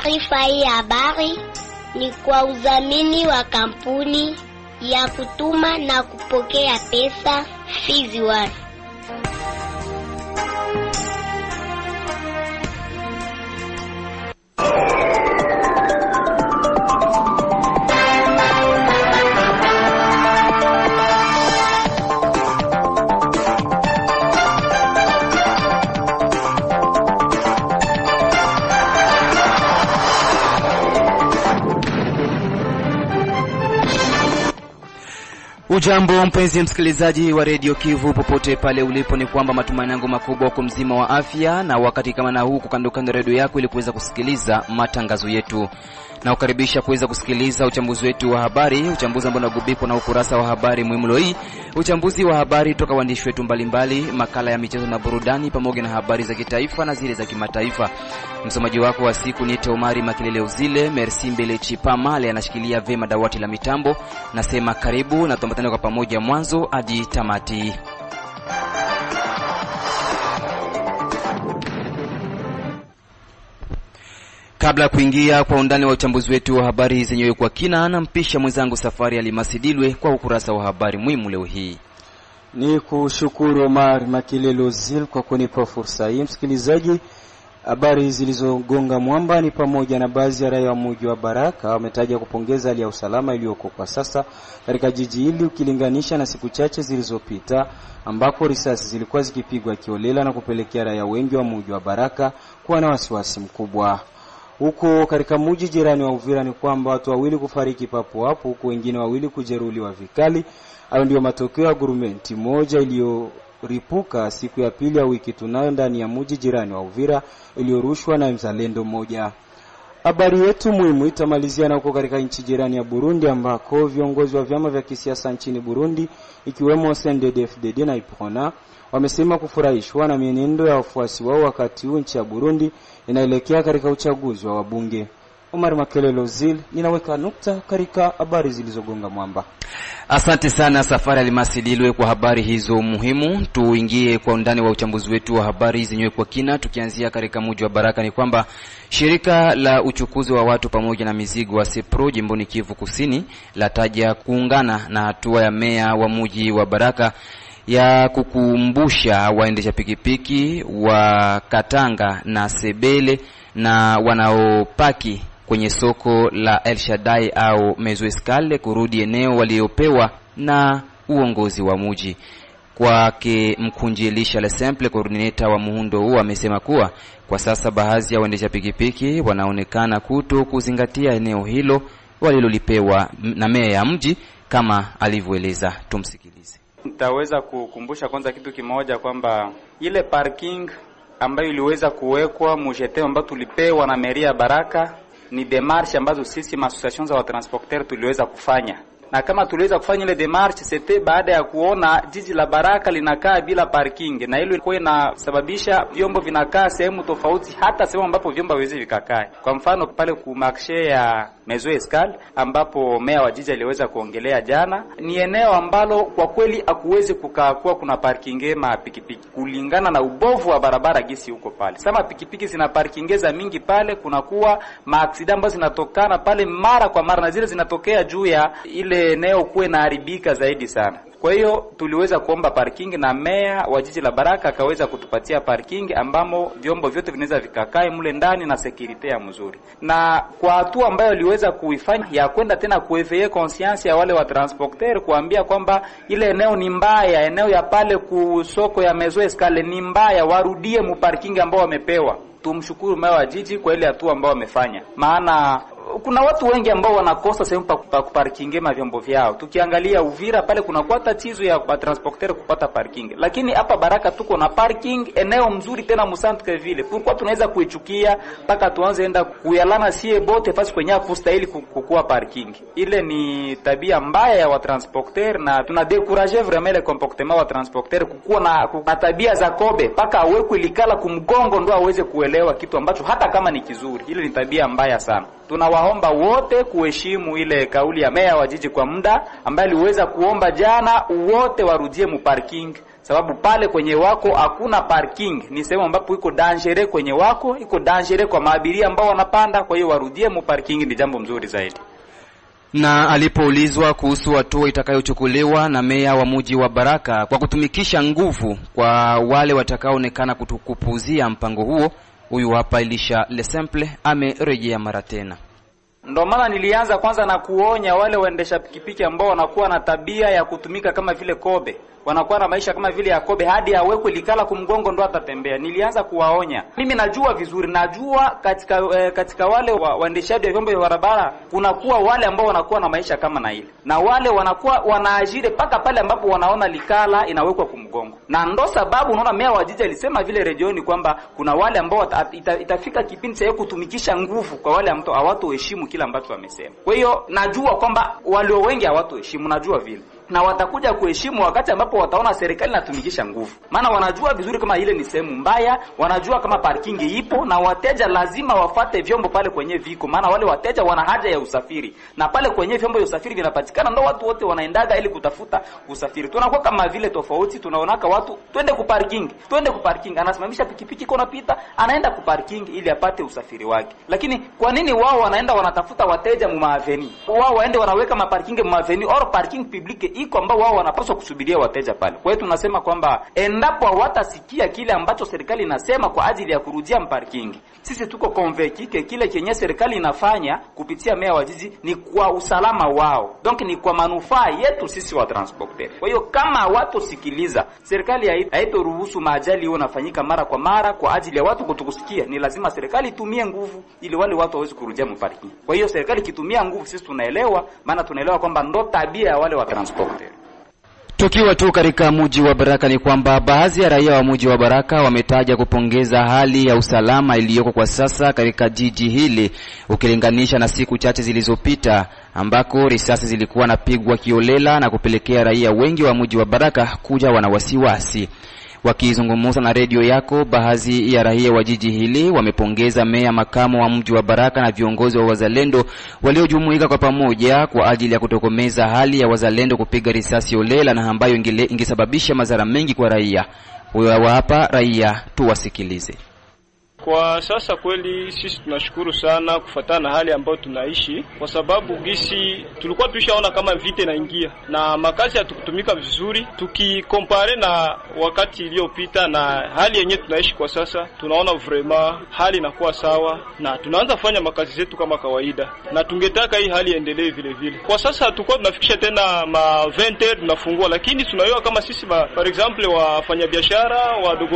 Taarifa hii habari ni kwa udhamini wa kampuni ya kutuma na kupokea pesa Fizi One. Ujambo mpenzi msikilizaji wa Radio Kivu popote pale ulipo, ni kwamba matumaini yangu makubwa uko mzima wa afya, na wakati kama na huu kukandokando radio yako ili kuweza kusikiliza matangazo yetu. Na ukaribisha kuweza kusikiliza uchambuzi wetu wa habari, uchambuzi ambao unagubikwa na ukurasa wa habari muhimu leo hii. Uchambuzi wa habari toka waandishi wetu mbalimbali, makala ya michezo na burudani pamoja na habari za kitaifa na zile za kimataifa. Msomaji wako wa siku ni Omari Makelele Uzile. Merci Mbele Chipamale anashikilia vema dawati la mitambo. Nasema karibu na tuambatane kwa pamoja mwanzo hadi tamati. Kabla kuingia kwa undani wa uchambuzi wetu wa habari zenyewe kwa kina, nampisha mwenzangu Safari Alimasidilwe kwa ukurasa wa habari muhimu leo hii. Ni kushukuru Omar Makelele Uzile kwa kunipa fursa hii. Msikilizaji, habari zilizogonga mwamba ni pamoja na baadhi ya raia wa mji wa Baraka wametaja kupongeza hali ya usalama iliyoko kwa sasa katika jiji hili ukilinganisha na siku chache zilizopita ambako risasi zilikuwa zikipigwa kiolela na kupelekea raia wengi wa mji wa Baraka kuwa na wasiwasi mkubwa. Huko katika mji jirani wa Uvira ni kwamba watu wawili kufariki papo hapo, huko wengine wawili kujeruhiwa vikali. Hayo ndio matokeo ya gurumenti moja iliyoripuka siku ya pili ya wiki tunayo ndani ya mji jirani wa Uvira iliyorushwa na mzalendo mmoja. Habari yetu muhimu itamalizia na huko katika nchi jirani ya Burundi ambako viongozi wa vyama vya kisiasa nchini Burundi ikiwemo CNDD-FDD na IPRONA wamesema kufurahishwa na mienendo ya wafuasi wao wakati huu nchi ya Burundi inaelekea katika uchaguzi wa wabunge. Omar Makelele Uzile, ninaweka nukta katika habari zilizogonga mwamba. Asante sana Safari Alimasidilwe kwa habari hizo muhimu. Tuingie kwa undani wa uchambuzi wetu wa habari zenyewe kwa kina, tukianzia katika mji wa Baraka. Ni kwamba shirika la uchukuzi wa watu pamoja na mizigo wa Sepro jimboni Kivu Kusini lataja kuungana na hatua ya meya wa mji wa Baraka ya kukumbusha waendesha pikipiki wa Katanga na Sebele na wanaopaki kwenye soko la El Shaddai au Mezoeskale kurudi eneo waliopewa na uongozi wa mji. Kwake Mkunjelisha Le Simple, coordinator wa muundo huo, amesema kuwa kwa sasa baadhi ya waendesha pikipiki wanaonekana kuto kuzingatia eneo hilo walilolipewa na meya ya mji kama alivyoeleza. Tumsikilize. Nitaweza kukumbusha kwanza kitu kimoja kwamba ile parking ambayo iliweza kuwekwa mjeteo ambayo tulipewa na meria Baraka ni demarche ambazo sisi associations za transporteurs tuliweza kufanya. Na kama tuliweza kufanya ile demarche c'était baada ya kuona jiji la Baraka linakaa bila parking, na hilo ilikuwa inasababisha vyombo vinakaa sehemu tofauti, hata sehemu ambapo vyombo haviwezi vikakaa. Kwa mfano pale ku marché ya Mezoeskale ambapo meya wa jiji aliweza kuongelea jana, ni eneo ambalo kwa kweli hakuwezi kukaa kwa kuna parking ma pikipiki kulingana na ubovu wa barabara gisi huko pale. Sama pikipiki zina parkingeza mingi pale, kuna kuwa maaksida ambazo zinatokana pale mara kwa mara, na zile zinatokea juu ya ile eneo kuwe na haribika zaidi sana. Kwa hiyo tuliweza kuomba parking na meya wa jiji la Baraka akaweza kutupatia parking ambamo vyombo vyote vinaweza vikakae mule ndani na security ya mzuri. Na kwa hatua ambayo aliweza kuifanya ya kwenda tena kueveye conscience ya wale wa transporteur kuambia kwamba ile eneo ni mbaya, eneo ya pale ku soko ya Mezoeskale ni mbaya, warudie mu parking ambao wamepewa. Tumshukuru meya wa jiji kwa ile hatua ambao wamefanya. Maana kuna watu wengi ambao wanakosa sehemu pa kuparkinge vyombo vyao. Tukiangalia Uvira pale kuna kwa tatizo ya transporteur kupata parking. Lakini hapa Baraka tuko na parking, eneo mzuri tena musantre vile. Pourquoi tunaweza kuichukia mpaka tuanze enda kuyalana sie bote fasi kwenye kustahili kukua parking. Ile ni tabia mbaya ya wa transporteur, na tuna décourager vraiment le comportement wa transporteur kukua na tabia za kobe mpaka awekwe likala kumgongo ndo aweze kuelewa kitu ambacho hata kama ni kizuri. Ile ni tabia mbaya sana. Tunawaomba wote kuheshimu ile kauli ya meya wa jiji kwa muda ambaye aliweza kuomba jana wote warudie mu parking sababu pale kwenye wako hakuna parking, ni sehemu ambapo iko dangereux kwenye wako, iko dangereux kwa maabiria ambao wanapanda, kwa hiyo warudie mu parking, ni jambo mzuri zaidi. Na alipoulizwa kuhusu hatua itakayochukuliwa na meya wa mji wa Baraka kwa kutumikisha nguvu kwa wale watakaoonekana kupuuzia mpango huo, huyu hapa Elisha Lesemple amerejea mara tena. Ndio maana nilianza kwanza na kuonya wale waendesha pikipiki ambao wanakuwa na tabia ya kutumika kama vile kobe, wanakuwa na maisha kama vile ya kobe, hadi awekwe likala kumgongo ndo atatembea. Nilianza kuwaonya. Mimi najua vizuri, najua katika wale waendeshaji wa vyombo vya barabara kunakuwa wale ambao wanakuwa na maisha kama na ile, na wale wanakuwa wanaajiri paka pale ambapo wanaona likala inawekwa kumgongo. Na ndo sababu unaona meya wa jiji alisema vile redioni kwamba kuna wale ambao itafika kipindi cha kutumikisha nguvu kwa wale ambao hawatoheshimu kila ambacho wamesema. Kwa hiyo najua kwamba walio wengi hawatoheshimu, najua vile, na watakuja kuheshimu wakati ambapo wataona serikali inatumikisha nguvu. Maana wanajua vizuri kama ile ni sehemu mbaya, wanajua kama parking ipo, na wateja lazima wafate vyombo pale kwenye viko, maana wale wateja wana haja ya usafiri, na pale kwenye vyombo vya usafiri vinapatikana ndo watu wote wanaendaga ili kutafuta usafiri. Tunakuwa kama vile tofauti, tunaonaka watu twende ku parking, anasimamisha pikipiki iko napita, anaenda ku parking ili apate usafiri wake. Lakini kwa nini wao wanaenda wanatafuta wateja mu maaveni? Wao waende wanaweka maparking mu maaveni au parking public iko ambao wao wanapaswa kusubiria wateja pale. Kwa hiyo tunasema kwamba endapo hawatasikia kile ambacho serikali inasema kwa ajili ya kurudia mparking, sisi tuko convaincue kile kenye serikali inafanya kupitia meya wa jiji ni kwa usalama wao, donc ni kwa manufaa yetu sisi wa transporter. Kwa hiyo kama watu sikiliza, serikali haitoruhusu maajali yanafanyika mara kwa mara kwa ajili ya watu kutukusikia. Ni lazima serikali itumie nguvu ili wale watu waweze kurudia mparking. Kwa hiyo serikali kitumia nguvu, sisi tunaelewa, maana tunaelewa kwamba ndo tabia ya wale wa transporter. Tukiwa tu katika mji wa Baraka ni kwamba baadhi ya raia wa mji wa Baraka wametaja kupongeza hali ya usalama iliyoko kwa sasa katika jiji hili ukilinganisha na siku chache zilizopita ambako risasi zilikuwa napigwa kiolela na kupelekea raia wengi wa mji wa Baraka kuja wana wasiwasi. Wakizungumza na redio yako, baadhi ya raia wa jiji hili wamepongeza meya makamu wa mji wa Baraka na viongozi wa wazalendo waliojumuika kwa pamoja kwa ajili ya kutokomeza hali ya wazalendo kupiga risasi holela na ambayo ingesababisha madhara mengi kwa raia. Huyo hapa raia, tuwasikilize. Kwa sasa kweli sisi tunashukuru sana kufuatana na hali ambayo tunaishi, kwa sababu gisi tulikuwa tulishaona kama vita inaingia na makazi hatukutumika vizuri. Tukikompare na wakati iliyopita na hali yenyewe tunaishi kwa sasa, tunaona vraiment hali inakuwa sawa na tunaanza kufanya makazi zetu kama kawaida, na tungetaka hii hali iendelee vile vile. Kwa sasa hatukuwa tunafikisha tena ma 20h tunafungua, lakini tunaiona kama sisi for example wafanyabiashara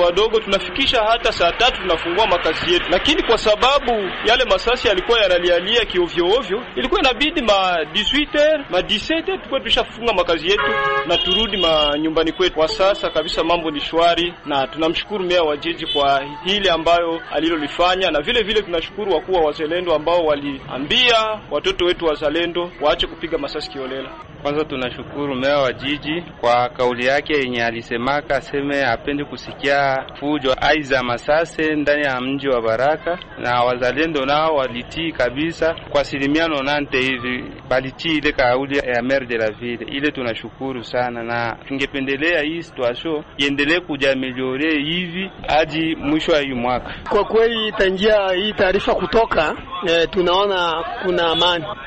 wadogo tunafikisha hata saa 3 tunafungua makazi yetu. Lakini kwa sababu yale masasi yalikuwa yanalialia kiovyo ovyo, ilikuwa inabidi ma 18h ma 17h tukue tushafunga makazi yetu na turudi nyumbani kwetu. Kwa sasa kabisa mambo ni shwari na tunamshukuru meya wa jiji kwa hili ambayo alilolifanya, na vile vile tunashukuru wakuu wa wazalendo ambao waliambia watoto wetu wazalendo waache kupiga masasi kiolela. Kwanza tunashukuru meya wa jiji kwa kauli yake yenye alisemaka aseme hapendi kusikia fujo aiza masase ndani ya mji wa Baraka, na wazalendo nao walitii kabisa kwa 90% hivi, balitii ile kauli ya maire de la ville. Ile tunashukuru sana na tungependelea hii situation iendelee kujameliore hivi hadi mwisho wa hii mwaka. Kwa kweli tangia hii taarifa kutoka tunaona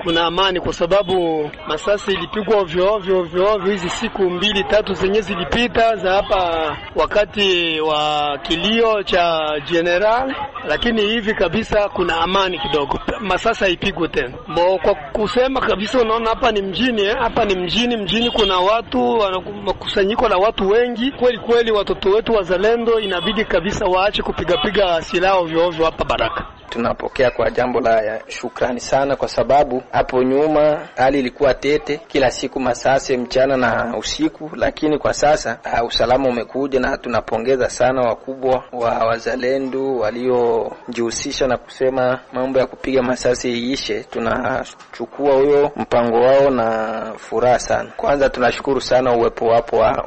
kuna amani kwa sababu masasi ilipigwa ovyo hizi siku 2-3 zenye zilipita za hapa wakati wa kilio cha general, lakini hivi kabisa kuna amani kidogo, masasa haipigwe tena. Kwa kusema kabisa unaona hapa ni mjini kuna watu makusanyiko la watu wengi kweli. Watoto wetu wazalendo inabidi kabisa waache kupiga silaha ovyo hapa Baraka. Tunapokea kwa jambo la shukrani sana, kwa sababu hapo nyuma hali ilikuwa tete, kila siku masase mchana na usiku, lakini kwa sasa usalama umekuja na tunapongeza sana wakubwa wa wazalendo waliojihusisha na kusema mambo ya kupiga masasi iishe. Tunachukua huyo mpango wao na furaha sana. Kwanza tunashukuru sana uwepo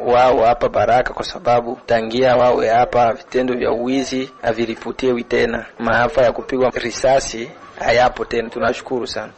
wao hapa Baraka, kwa sababu tangia wawe hapa vitendo vya uwizi haviripotiwi tena, maafa ya kupigwa risasi hayapo tena. Tunashukuru sana.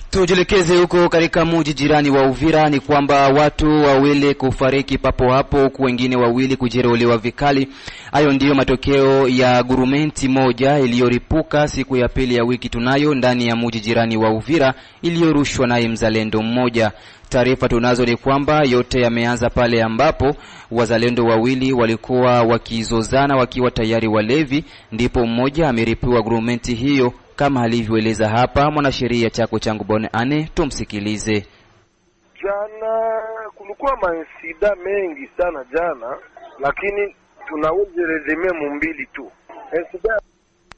Tujelekeze huko katika mji jirani wa Uvira. Ni kwamba watu wawili kufariki papo hapo, huku wengine wawili kujeruhiwa vikali. Hayo ndiyo matokeo ya gurumenti moja iliyoripuka siku ya pili ya wiki tunayo ndani ya mji jirani wa Uvira, iliyorushwa naye mzalendo mmoja. Taarifa tunazo ni kwamba yote yameanza pale ambapo wazalendo wawili walikuwa wakizozana wakiwa tayari walevi, ndipo mmoja ameripiwa gurumenti hiyo, kama alivyoeleza hapa mwanasheria chako changu Bone Ane. Tumsikilize. Jana kulikuwa mainsida mengi sana jana, lakini tunaweza resume mbili tu. Insida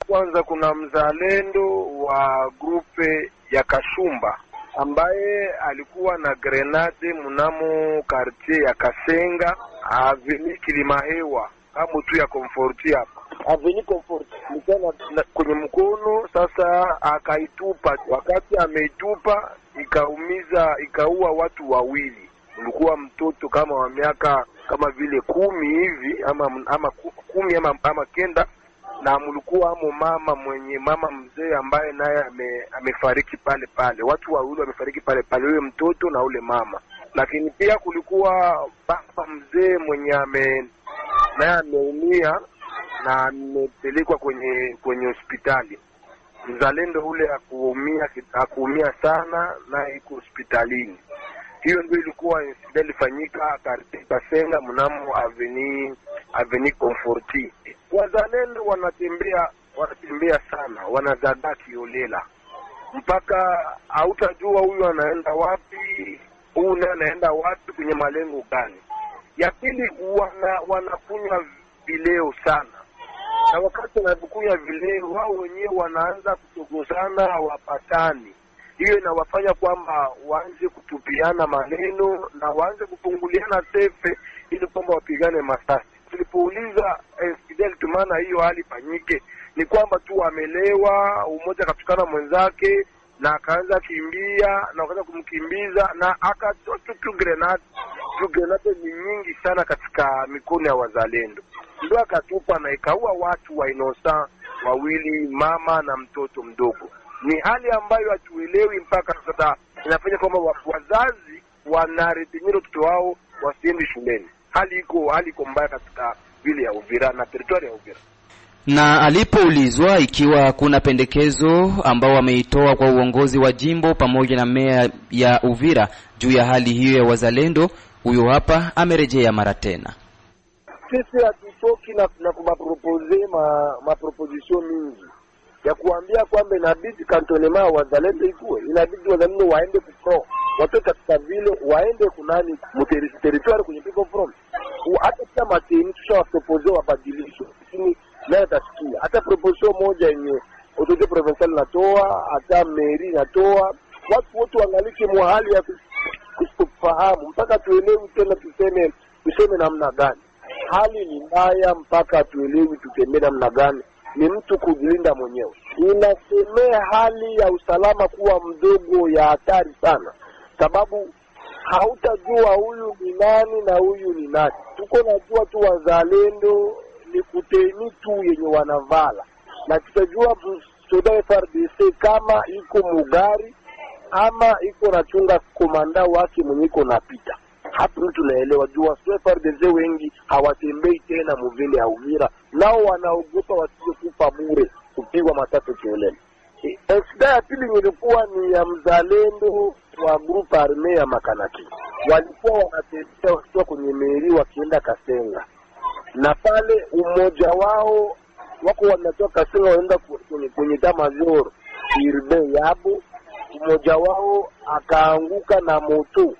kwanza, kuna mzalendo wa grupe ya Kashumba ambaye alikuwa na grenade mnamo quartier ya Kasenga Avenue Kilimahewa, hapo tu ya Comforti hapa Avenue Comfort, nikana kwenye mkono. Sasa akaitupa, wakati ameitupa ikaua watu wawili. Ulikuwa mtoto kama wa miaka kama vile 10 hivi ama 10 ama kenda, na mlikuwa mama mzee ambaye naye amefariki pale pale. Watu wawili wamefariki pale pale, yule mtoto na ule mama. Lakini pia kulikuwa baba mzee mwenye naye ameumia na amepelekwa kwenye hospitali. Mzalendo ule akuumia sana na iko hospitalini. Hiyo ndio ilikuwa incident ilifanyika katika Senga mnamo Avenue Comforti. Wazalendo wanatembea sana, wanazaga kiolela mpaka hautajua huyu anaenda wapi, huyu naye anaenda wapi, kwenye malengo gani. Ya pili, wanakunywa vileo sana, na wakati wanakunywa vileo wao wenyewe wanaanza kutogozana, wapatani. Hiyo inawafanya kwamba waanze kutupiana maneno na waanze kupunguliana tefe ili kwamba wapigane masasi. Tulipouliza Fidel tumana hiyo hali fanyike, ni kwamba tu amelewa, umoja katukana mwenzake na akaanza kimbia na wakaanza kumkimbiza na akatoa tu grenade. Grenade ni nyingi sana katika mikono ya wazalendo, ndio akatupa na ikaua watu wa innocent wawili, mama na mtoto mdogo. Ni hali ambayo hatuelewi mpaka sasa, inafanya kwamba wazazi wanaretenir watoto wao wasiende shuleni. Hali iko mbaya katika vile ya Uvira na territory ya Uvira. Na alipoulizwa ikiwa kuna pendekezo ambao wameitoa kwa uongozi wa jimbo pamoja na meya ya Uvira juu ya hali hiyo ya wazalendo, huyo hapa amerejea mara tena. Sisi hatutoki na kumapropose maproposition mingi ya kuambia kwamba inabidi kantonema wazalendo ikuwe, inabidi wazalendo waende kufro, watu katika vile waende kunani territory kwenye people from. Hata kama mateni tushawapropose wabadilisho, lakini naye tasikia hata proposition moja yenye autorité provinciale natoa, hata mairie natoa, watu wote wangalike mwa hali ya kufahamu mpaka tuelewi tena tuseme namna gani. Hali ni mbaya mpaka tuelewi tutembee namna gani. Ni mtu kujilinda mwenyewe. Inasemea hali ya usalama kuwa mdogo ya hatari sana, sababu hautajua huyu ni nani na huyu ni nani. Tuko najua tu wazalendo ni kuteni tu yenye wanavala, na tutajua soda FARDC kama iko mugari ama iko nachunga komanda wake mwenye iko napita. Hapo tunaelewa jua FARDC wengi hawatembei tena mvile ya Uvira, nao wanaogopa wasije kufa bure kupigwa matatu kiolele. Insida ya pili ilikuwa ni ya mzalendo wa group arme ya Makanaki. Walikuwa wanatembea kutoka kwenye meri wakienda Kasenga, na pale umoja wao wako wanatoka Kasenga waenda kwenye Tamazoro Irbe yabo. Umoja wao akaanguka na moto,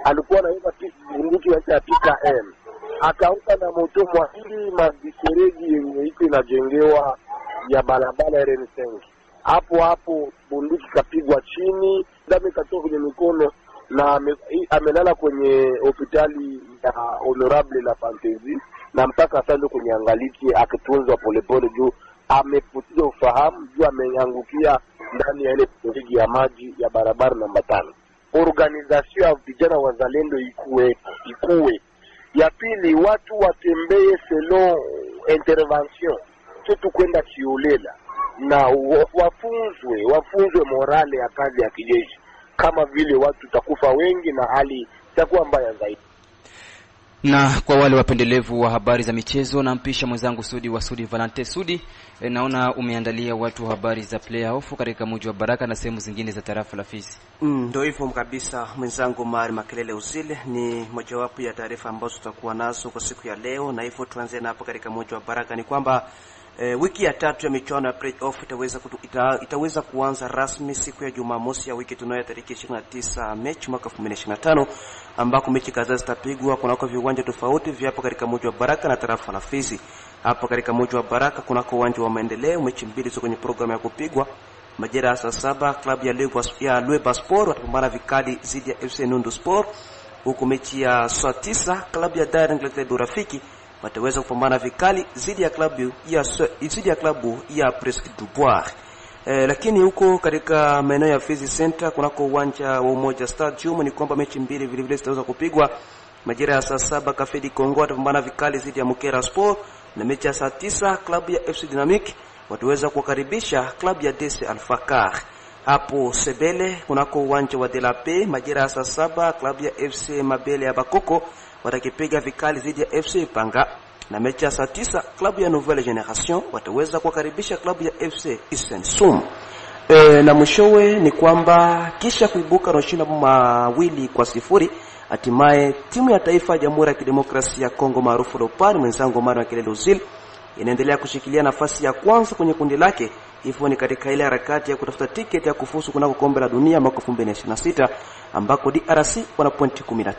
alikuwa anaiba bunduki ya PKM, akaanguka na moto mwahili madisereji yenye iko inajengewa ya barabara ya RN5. Hapo bunduki kapigwa chini, damu ikatoka kwenye mikono na amelala kwenye hospitali ya Honorable la Fantaisie, na mpaka sasa kwenye angaliki akitunzwa polepole juu amepoteza ufahamu, juu ameangukia ndani ya ile mfereji ya maji ya barabara namba 5. Organization ya vijana wazalendo ikuwe. Ya pili, watu watembee selon intervention, kitu kwenda kiolela. na wafunzwe morale ya kazi ya kijeshi, kama vile watu tutakufa wengi na hali itakuwa mbaya zaidi. Na kwa wale wapendelevu wa habari za michezo, na mpisha mwenzangu Sudi Valente. Sudi, naona umeandalia watu habari za playoff katika mji wa Baraka na sehemu zingine za tarafa la Fizi. Ndio hivyo kabisa mwenzangu Mari Makelele Uzile, ni mojawapo ya taarifa ambazo tutakuwa nazo kwa siku ya leo. Na hivyo tuanze na hapo katika mji wa Baraka ni kwamba wiki ya 3 ya michuano ya playoff itaweza kuanza rasmi siku ya Jumamosi ya wiki tunayo tarehe 29 Machi mwaka 2025, ambako mechi kadhaa zitapigwa kunako viwanja tofauti vya hapo katika mji wa Baraka na tarafa la Fizi. Hapo katika mji wa Baraka kunako uwanja wa Maendeleo, mechi mbili ziko kwenye programu ya kupigwa. Majira ya saa 7 klabu ya Lueba Sport watapambana vikali dhidi ya FC Nundu Sport, huku mechi ya saa 9 klabu ya Daring Club Rafiki wataweza kupambana vikali dhidi ya klabu ya Presque du Bois. Lakini huko katika maeneo ya Fizi Center kunako uwanja wa Umoja Stadium ni kwamba mechi mbili vile vile zitaweza kupigwa. Majira ya saa 7 Kafedi Kongo watapambana vikali dhidi ya Mukera Sport, na mechi ya saa 9 klabu ya FC Dynamic wataweza kukaribisha klabu ya DC Alfakar. Hapo Sebele kunako uwanja wa Delape majira ya saa 7 klabu ya FC Mabele ya Bakoko watakipiga vikali dhidi ya FC Panga, na mechi ya saa 9 klabu ya Nouvelle Generation wataweza kukaribisha klabu ya FC Isensum. Na mwishowe ni kwamba kisha kuibuka na ushindi mawili kwa 0, hatimaye timu ya taifa ya Jamhuri ya Kidemokrasia ya Kongo maarufu Leopard, mwenzangu Mari Makelele Uzile, inaendelea kushikilia nafasi ya kwanza kwenye kundi lake. Hivyo ni katika ile harakati ya kutafuta tiketi ya kufuzu kunako kombe la dunia mwaka 2026, ambako DRC wana pointi 13.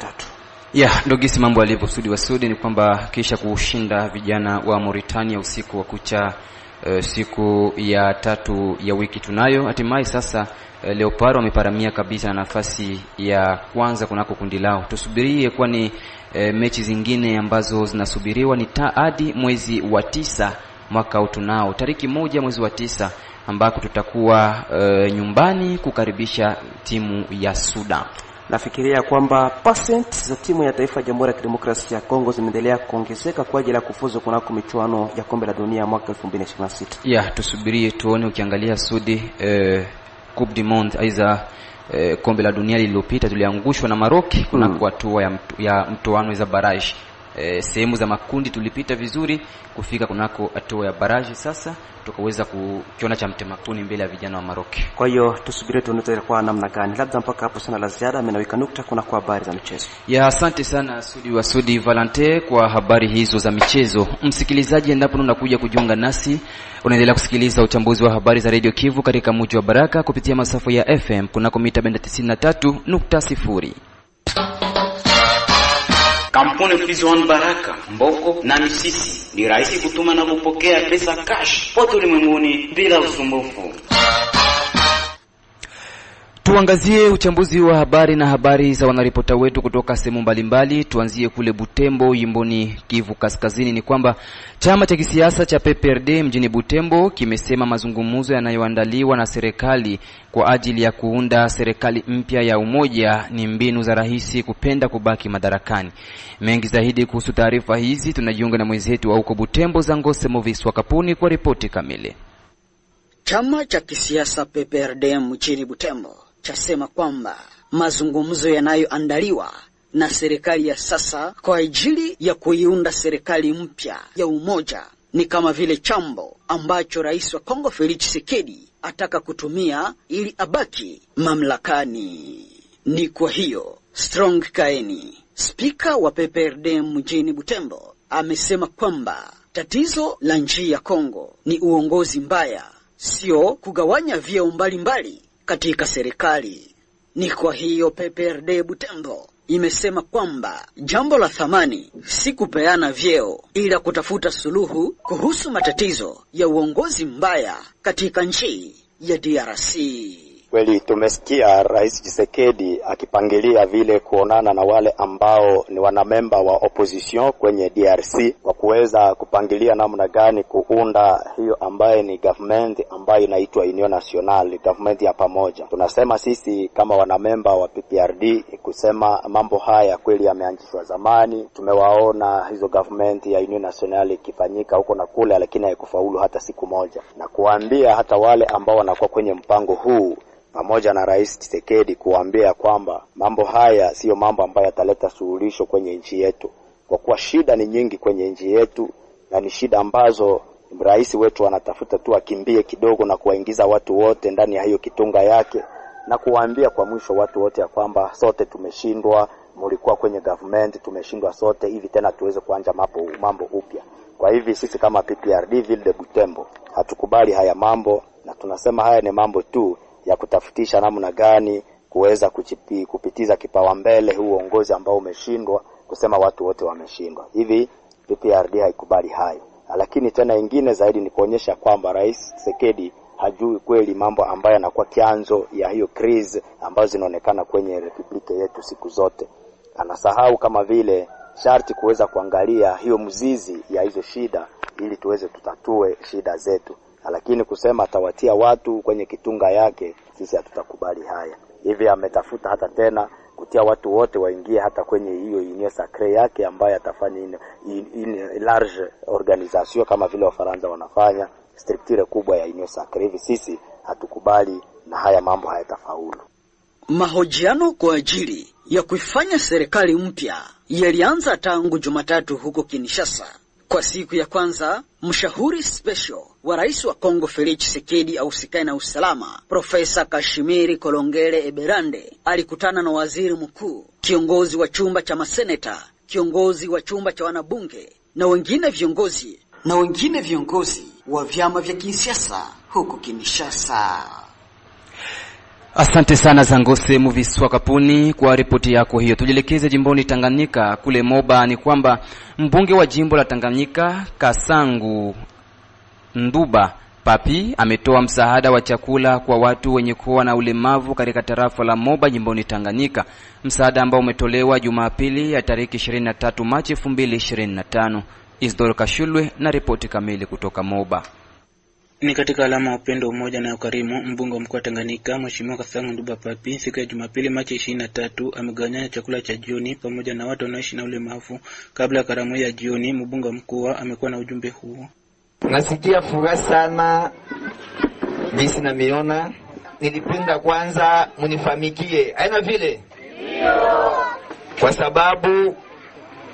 Ndogisi mambo alivyo Sudi ni kwamba kisha kushinda vijana wa Mauritania usiku wa kucha siku ya 3 ya wiki tunayo, hatimaye sasa Leopard wameparamia kabisa na nafasi ya kwanza kunako kundi lao. Tusubirie kwani mechi zingine ambazo zinasubiriwa ni hadi mwezi wa 9 mwaka tunao, tariki 1 mwezi wa 9, ambako tutakuwa nyumbani kukaribisha timu ya Sudan. Nafikiria kwamba percent za timu ya taifa ya Jamhuri ya Kidemokrasia ya Kongo zimeendelea kuongezeka kwa ajili ya kufuzu kunako michuano ya kombe la dunia mwaka 2026. Tusubirie tuone. Ukiangalia Sudi Coupe du Monde aiza kombe la dunia lililopita tuliangushwa na Maroc kunako hatua ya mtoano za barrage. Sehemu za makundi tulipita vizuri kufika kunako hatua ya barrage, sasa tukaweza kukiona cha mtemakuni mbele ya vijana wa Maroc. Kwa hiyo tusubiri tuone kwa namna gani. Labda mpaka hapo sana la ziada, amenaweka nukta kuna kwa habari za michezo. Asante sana Sudi Valente kwa habari hizo za michezo. Msikilizaji, endapo unakuja kujiunga nasi, unaendelea kusikiliza uchambuzi wa habari za Radio Kivu katika mji wa Baraka kupitia masafa ya FM kunako mita benda 93.0. Kampuni Fizon Baraka, Mboko na Misisi ni rahisi kutuma na kupokea pesa cash pote ulimwenguni bila usumbufu. Tuangazie uchambuzi wa habari na habari za wanaripota wetu kutoka sehemu mbalimbali. Tuanzie kule Butembo, jimboni Kivu Kaskazini. Ni kwamba chama cha kisiasa cha PPRD mjini Butembo kimesema mazungumzo yanayoandaliwa na serikali kwa ajili ya kuunda serikali mpya ya umoja ni mbinu za rahisi kupenda kubaki madarakani. Mengi zaidi kuhusu taarifa hizi tunajiunga na mwenzetu wa huko Butembo Zangose Movis Wakapuni kwa ripoti kamili. Chama cha kisiasa PPRD mjini Butembo chasema kwamba mazungumzo yanayoandaliwa na serikali ya sasa kwa ajili ya kuiunda serikali mpya ya umoja ni kama vile chambo ambacho rais wa Kongo Felix Tshisekedi ataka kutumia ili abaki mamlakani. Ni kwa hiyo Strong Kaeni, spika wa PPRD mjini Butembo, amesema kwamba tatizo la nchi ya Kongo ni uongozi mbaya, sio kugawanya vyeo mbalimbali katika serikali. Ni kwa hiyo PPRD Butembo imesema kwamba jambo la thamani si kupeana vyeo ila kutafuta suluhu kuhusu matatizo ya uongozi mbaya katika nchi ya DRC. Kweli tumesikia Rais Tshisekedi akipangilia vile kuonana na wale ambao ni wanamemba wa opposition kwenye DRC kwa kuweza kupangilia namna gani kuunda hiyo ambaye ni government ambayo inaitwa Union National, government ya pamoja. Tunasema sisi kama wanamemba wa PPRD PPRD kusema mambo haya kweli yameanzishwa zamani. Tumewaona hizo government ya Union Nationale ikifanyika huko na kule, lakini haikufaulu hata siku moja, na kuambia hata wale ambao wanakuwa kwenye mpango huu pamoja na Rais Tshisekedi kuambia kwamba mambo haya sio mambo ambayo yataleta suluhisho kwenye nchi yetu, kwa kuwa shida ni nyingi kwenye nchi yetu, na ni shida ambazo rais wetu anatafuta tu akimbie kidogo na kuwaingiza watu wote ndani ya hiyo kitunga yake, na kuwaambia kwa mwisho watu wote ya kwamba sote tumeshindwa, mlikuwa kwenye government, tumeshindwa sote, hivi tena tuweze kuanza mambo upya. Kwa hivi sisi kama PPRD Ville de Butembo hatukubali haya mambo, na tunasema haya ni mambo tu ya kutafutisha namna gani kuweza kupitiza kipaumbele huu uongozi ambao umeshindwa, kusema watu wote wameshindwa. Hivi PPRD haikubali hayo. Lakini tena ingine zaidi ni kuonyesha kwamba Rais Tshisekedi hajui kweli mambo ambayo yanakuwa kianzo ya hiyo crisis ambazo zinaonekana kwenye republika yetu siku zote. Anasahau kama vile sharti kuweza kuangalia hiyo mzizi ya hizo shida ili tuweze tutatue shida zetu. Lakini kusema atawatia watu kwenye kitunga yake, sisi hatutakubali haya. Hivi ametafuta hata tena kutia watu wote waingie hata kwenye hiyo union sacrée yake ambayo atafanya in large organisation kama vile Wafaransa wanafanya structure kubwa ya union sacrée. Hivi sisi hatukubali na haya mambo hayatafaulu. Mahojiano kwa ajili ya kuifanya serikali mpya yalianza tangu Jumatatu huko Kinshasa. Kwa siku ya kwanza, mshauri special wa rais wa Kongo Felix Tshisekedi ahusikaye na usalama, Profesa Kashimiri Kolongele Eberande, alikutana na waziri mkuu, kiongozi wa chumba cha maseneta, kiongozi wa chumba cha wanabunge na wengine viongozi wa vyama vya kisiasa huko Kinshasa. Asante sana Zangose Muviswa Kapuni kwa ripoti yako hiyo. Tujielekeze jimboni Tanganyika. Kule Moba ni kwamba mbunge wa jimbo la Tanganyika Kasangu Nduba Papi ametoa msaada wa chakula kwa watu wenye kuwa na ulemavu katika tarafa la Moba jimboni Tanganyika. Msaada ambao umetolewa Jumapili ya tarehe 23 Machi 2025. Isidore Kashulwe na ripoti kamili kutoka Moba. Ni katika alama ya upendo, umoja na ukarimu, mbunge wa mkoa wa Tanganyika Mheshimiwa Kasangu Nduba Papi siku ya Jumapili Machi 23 amegawanya chakula cha jioni pamoja na watu wanaoishi na ulemavu. Kabla ya karamu ya jioni, mbunge mkuu amekuwa na ujumbe huu. Nasikia furaha sana jinsi na miona. Nilipenda kwanza munifamikie. Haina vile? Ndio. Kwa sababu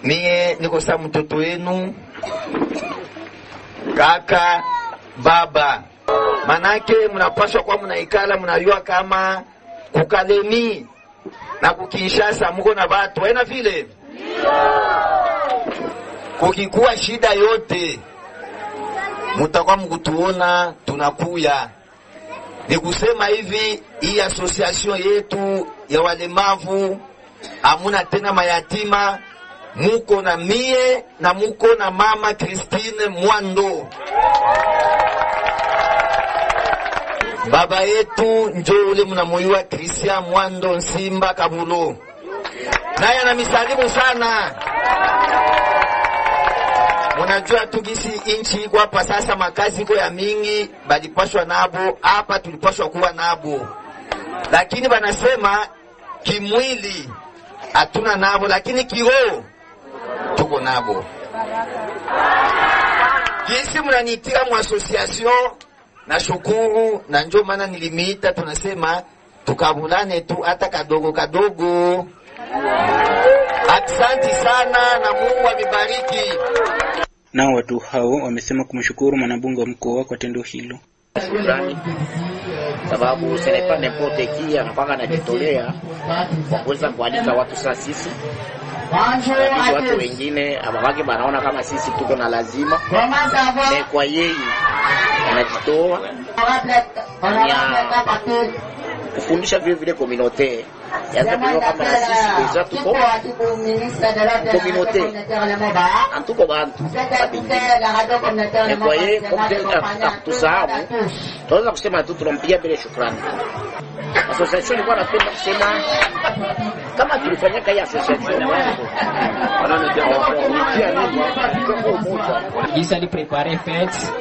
mie niko sa mtoto wenu, kaka, baba. Manake mnapaswa kwa mnaikala mnajua kama kukalemi na kukinshasa mko na watu. Haina vile? Ndio. Kukikuwa shida yote mutakuwa mkutuona tunakuya. Ni kusema hivi, hii association yetu ya walemavu hamuna tena mayatima, muko na mie na muko na mama Christine Mwando. Baba yetu njo ule mnamoyua Christian Mwando Nsimba Kabulo. Naye anamisalimu sana. Unajua tugisi inchi kwa hapa sasa makazi kwa ya mingi balipashwa nabo, hapa tulipashwa kuwa nabo. Lakini banasema kimwili hatuna nabo, lakini kiroho tuko nabo. Kisi mnanitika mu association na shukuru, na njoo maana nilimiita, tunasema tukabulane tu hata kadogo kadogo. Asante sana na Mungu amebariki. Nao watu hao wamesema kumshukuru mwanabunge wa mkoa kwa tendo hilo. Shukrani sababu senepa n'importe qui anapanga anajitolea kwa kuweza kualika watu sasa sisi. Watu wengine ababaki banaona kama sisi tuko na lazima. Na kwa yeye anajitoa kufundisha vile vile communauté. Yaani kujua kama na sisi deja tuko communauté. Antuko bantu. Na kwa yeye kwa tusahabu tunaweza kusema tu tunampigia bila shukrani. Association ilikuwa napenda kusema kama tulifanyika hii association Ils allaient préparer fête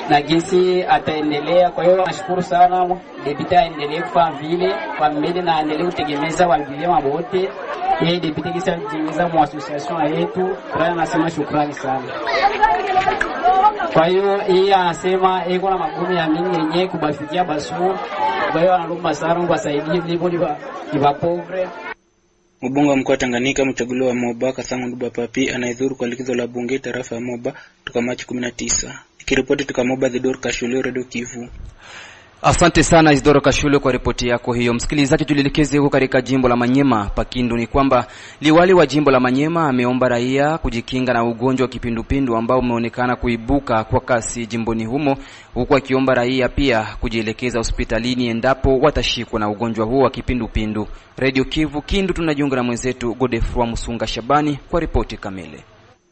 na jinsi ataendelea. Kwa hiyo nashukuru sana deputy, aendelee kufanya vile kwa mbele na aendelee kutegemeza walivile wote. Yeye deputy kisa kutegemeza mu association yetu, kwa nasema shukrani sana. Kwa hiyo yeye anasema iko na magumu ya mingi yenyewe kubafikia basu. Kwa hiyo analomba sana wasaidie ndipo ni povre. Mbunge wa mkoa Tanganyika mchaguliwa wa Moba Kathangu Nduba Papi anaidhuru kwa likizo la bunge tarafa ya Moba toka Machi 19. Ikiripoti toka Moba, Isidoro Kashule, Radio Kivu. Asante sana Isidoro Kashule kwa ripoti yako hiyo. Msikilizaji, tulielekeze huko katika jimbo la Manyema Pakindu. Ni kwamba liwali wa jimbo la Manyema ameomba raia kujikinga na ugonjwa wa kipindupindu ambao umeonekana kuibuka kwa kasi jimboni humo, huku akiomba raia pia kujielekeza hospitalini endapo watashikwa na ugonjwa huo wa kipindupindu. Radio Kivu Kindu, tunajiunga na mwenzetu Godefroid Musunga Shabani kwa ripoti kamili.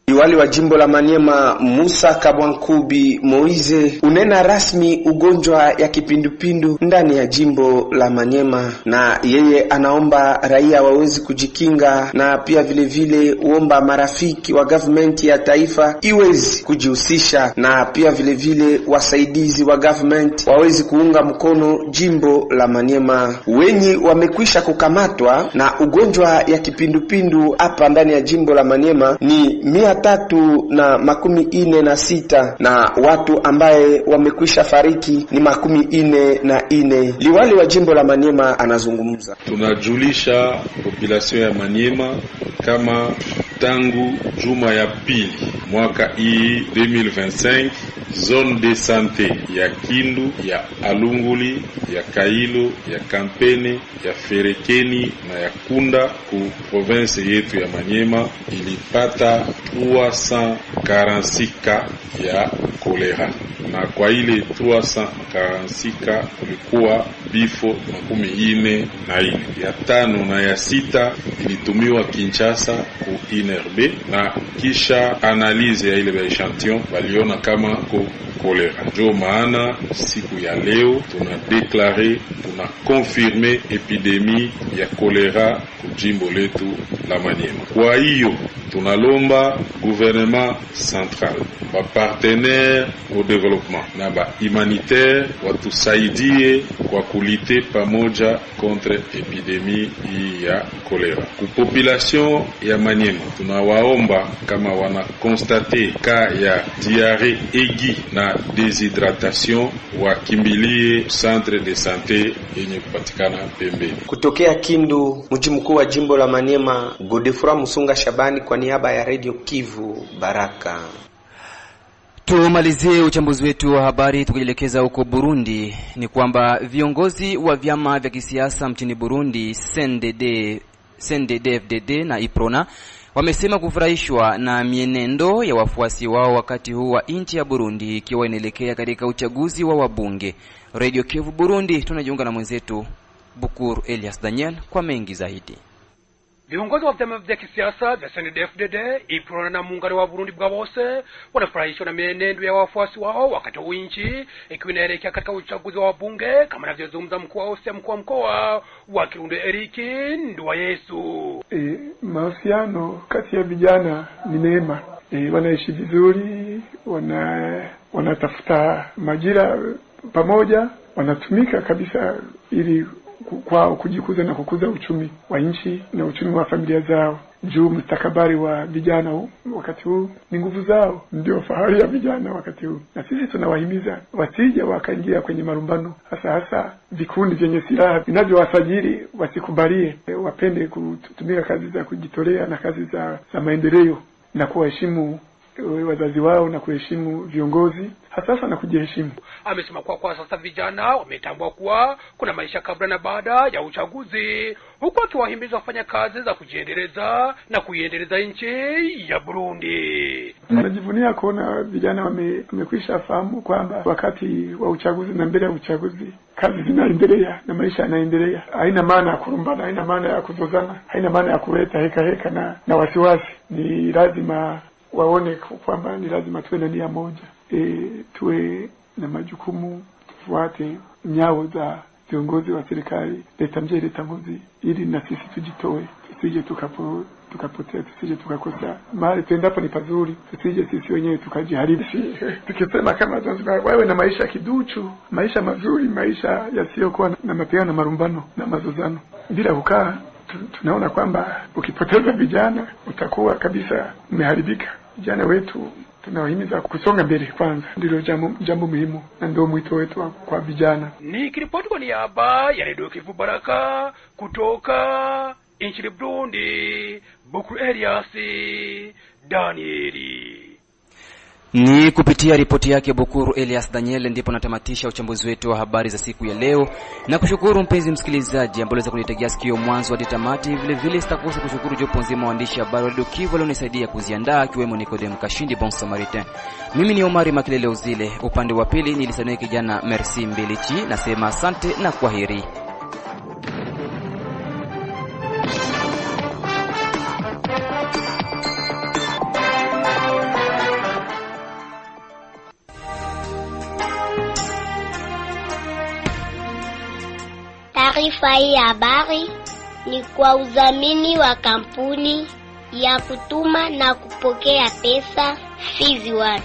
Liwali wa jimbo la Manyema Musa Kabwankubi Moize unena rasmi ugonjwa ya kipindupindu ndani ya jimbo la Manyema, na yeye anaomba raia wawezi kujikinga, na pia vile vile uomba marafiki wa government ya taifa iwezi kujihusisha, na pia vile vile wasaidizi wa government wawezi kuunga mkono jimbo la Manyema. Wenye wamekwisha kukamatwa na ugonjwa ya kipindupindu hapa ndani ya jimbo la Manyema ni 346 na watu ambaye wamekwisha fariki ni 44. Liwali wa jimbo la Manyema anazungumza. Tunajulisha population ya Manyema kama tangu juma ya pili mwaka hii 2025 zone de sante ya Kindu, ya Alunguli, ya Kailo, ya Kampene, ya Ferekeni na ya Kunda ku province yetu ya Manyema ilipata 346 ya kolera, na kwa ile 346 kulikuwa bifo 44. Ya 5 na ya 6 ilitumiwa Kinshasa ku INRB, na kisha analize ya ile echantillon waliona kama kolera. Ndio maana siku ya leo tunadeklare, tunakonfirme epidemie ya kolera ku jimbo letu la Manyema. Kwa hiyo tunalomba gouvernement central, ba partenaire au développement na ba humanitaire watusaidie kwa kulite pamoja contre epidemie ya kolera. Ku population ya Manyema tunawaomba kama wana constate ka ya diarrhée aiguë na déshydratation wakimbilie centre de santé yenye kupatikana pembeni. Kutokea Kindu, mji mkuu wa jimbo la Manyema, Godefroid Musunga Shabani kwa niaba ya Radio Kivu Baraka. Tumalizie uchambuzi wetu wa habari tukielekeza huko Burundi. Ni kwamba viongozi wa vyama vya kisiasa mchini Burundi CNDD-FDD na IPRONA wamesema kufurahishwa na mienendo ya wafuasi wao wakati huu wa nchi ya Burundi ikiwa inaelekea katika uchaguzi wa wabunge. Radio Kivu Burundi, tunajiunga na mwenzetu Bukuru Elias Daniel kwa mengi zaidi. Viongozi wa vyama vya kisiasa vya CNDD-FDD, IPRONA na muungano wa Burundi bwa bose wanafurahishwa na mienendo ya wafuasi wao wakati wa nchi ikiwa inaelekea katika uchaguzi wa wabunge, kama anavyozungumza mkuu wa mkoa wa Kirundo Eriki Nduwayesu. Mahusiano kati ya vijana ni neema. Wanaishi vizuri, wanatafuta majira pamoja, wanatumika kabisa ili kwa kujikuza na kukuza uchumi wa nchi na uchumi wa familia zao. Juu mustakabali wa vijana wakati huu ni nguvu zao, ndio fahari ya vijana wakati huu. Na sisi tunawahimiza wasije wakaingia kwenye marumbano, hasa vikundi vyenye silaha vinavyowasajili wasikubalie, wapende kutumika kazi za kujitolea na kazi za maendeleo na kuheshimu wazazi wao na kuheshimu viongozi, hasa na kujiheshimu. Amesema kwa sasa vijana wametambua kuwa kuna maisha kabla na baada ya uchaguzi, huku akiwahimiza wafanya kazi za kujiendeleza na kuiendeleza nchi ya Burundi. Tunajivunia kuona vijana wamekwisha fahamu kwamba wakati wa uchaguzi na mbele ya uchaguzi kazi zinaendelea na maisha yanaendelea. Haina maana ya kurumbana, haina maana ya kuzozana, haina maana ya kuleta heka na wasiwasi. Ni lazima waone kwamba ni lazima tuwe na nia moja, tuwe na majukumu, tufuate nyao za viongozi wa serikali, leta mje leta ngozi, ili na sisi tujitoe, tusije tukapotea, tusije tukakosa mahali tuendapo ni pazuri, tusije sisi wenyewe tukajiharibu. Tukisema kama Zanzibar wawe na maisha kiduchu, maisha mazuri, maisha yasiyokuwa na mapigano na marumbano na mazozano, bila kukaa tunaona kwamba ukipoteza vijana utakuwa kabisa umeharibika. Vijana wetu tunawahimiza kusonga mbele kwanza, ndilo jambo muhimu na ndio mwito wetu kwa vijana. Nikiripoti kwa niaba ya Radio Kivu Baraka kutoka nchini Burundi, Bukuru Elias Danieli. Ni kupitia ripoti yake Bukuru Elias Daniel ndipo natamatisha uchambuzi wetu wa habari za siku ya leo, na kushukuru mpenzi msikilizaji ambaye aliweza kunitegea sikio mwanzo hadi tamati. Vile vile sitakosa kushukuru jopo nzima waandishi habari wa Radio Kivu walionisaidia kuziandaa, akiwemo Nikodem Kashindi Bon Samaritain. Mimi ni Omari Makelele Uzile, upande wa pili nilisanua kijana Merci Mbilichi. Nasema asante na kwaheri. Taarifa hii ya habari ni kwa udhamini wa kampuni ya kutuma na kupokea pesa Fizi One.